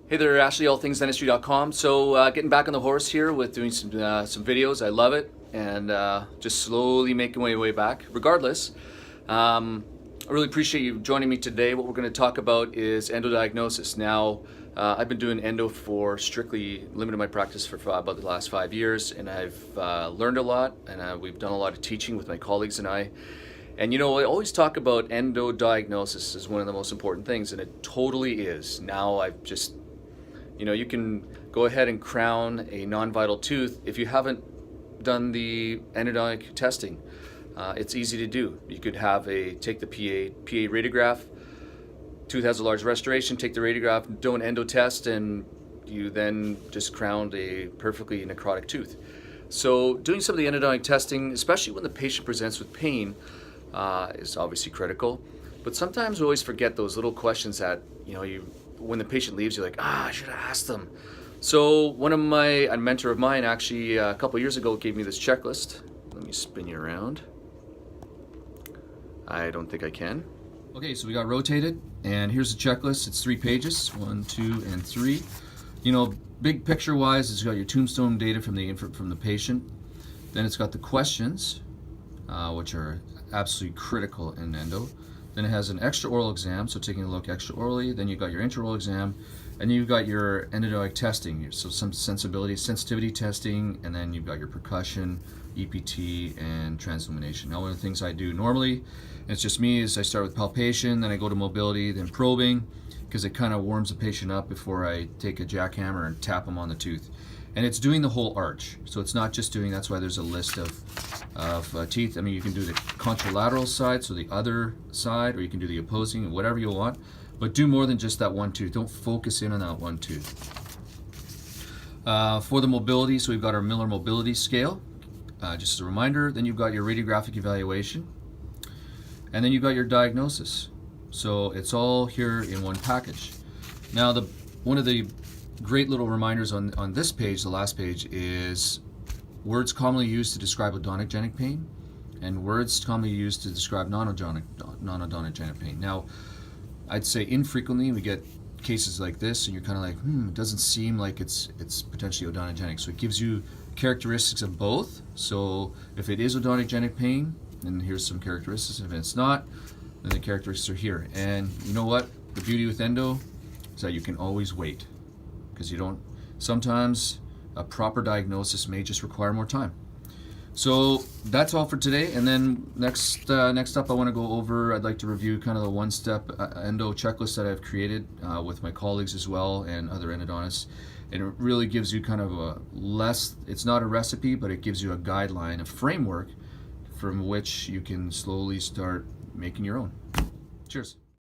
Hey there, Ashley, allthingsdentistry.com. So getting back on the horse here with doing some videos. I love it, and just slowly making my way back. Regardless, I really appreciate you joining me today. What we're going to talk about is endodiagnosis. Now, I've been doing endo for strictly limited my practice for about the last 5 years, and I've learned a lot, and we've done a lot of teaching with my colleagues and I. And you know, I always talk about endodiagnosis as one of the most important things, and it totally is. Now I've just, you know, you can go ahead and crown a non-vital tooth if you haven't done the endodontic testing. It's easy to do. You could take the PA radiograph, tooth has a large restoration, take the radiograph, do an endo test, and you then just crowned a perfectly necrotic tooth. So doing some of the endodontic testing, especially when the patient presents with pain, is obviously critical. But sometimes we always forget those little questions that, you know, when the patient leaves, you're like, I should have asked them. So a mentor of mine actually a couple years ago gave me this checklist. Let me spin you around. I don't think I can. Okay, so we got rotated, and here's the checklist. It's 3 pages, 1, 2, and 3. You know, big picture wise, it's got your tombstone data from the patient. Then it's got the questions, which are absolutely critical in endo. Then it has an extraoral exam, so taking a look extraorally. Then you've got your intraoral exam, and you've got your endodontic testing, so some sensitivity testing, and then you've got your percussion, EPT, and transillumination. Now, one of the things I do normally, and it's just me, is I start with palpation, then I go to mobility, then probing, because it kind of warms the patient up before I take a jackhammer and tap them on the tooth. And it's doing the whole arch, so it's not just doing, that's why there's a list of teeth. I mean, you can do the contralateral side, so the other side, or you can do the opposing, whatever you want, but do more than just that one tooth. Don't focus in on that one tooth. For the mobility, so we've got our Miller mobility scale, just as a reminder. Then you've got your radiographic evaluation, and then you've got your diagnosis. So it's all here in one package. Now, one of the great little reminders on this page, the last page, is words commonly used to describe odontogenic pain and words commonly used to describe non-odontogenic pain. Now, I'd say infrequently we get cases like this and you're kind of like, it doesn't seem like it's potentially odontogenic. So it gives you characteristics of both. So if it is odontogenic pain, then here's some characteristics. If it's not, then the characteristics are here. And you know what? The beauty with endo is that you can always wait, because sometimes a proper diagnosis may just require more time. So that's all for today. And then next up, I want to go over, I'd like to review kind of the one-step endo checklist that I've created with my colleagues as well and other endodontists. And it really gives you kind of it's not a recipe, but it gives you a guideline, a framework from which you can slowly start making your own. Cheers.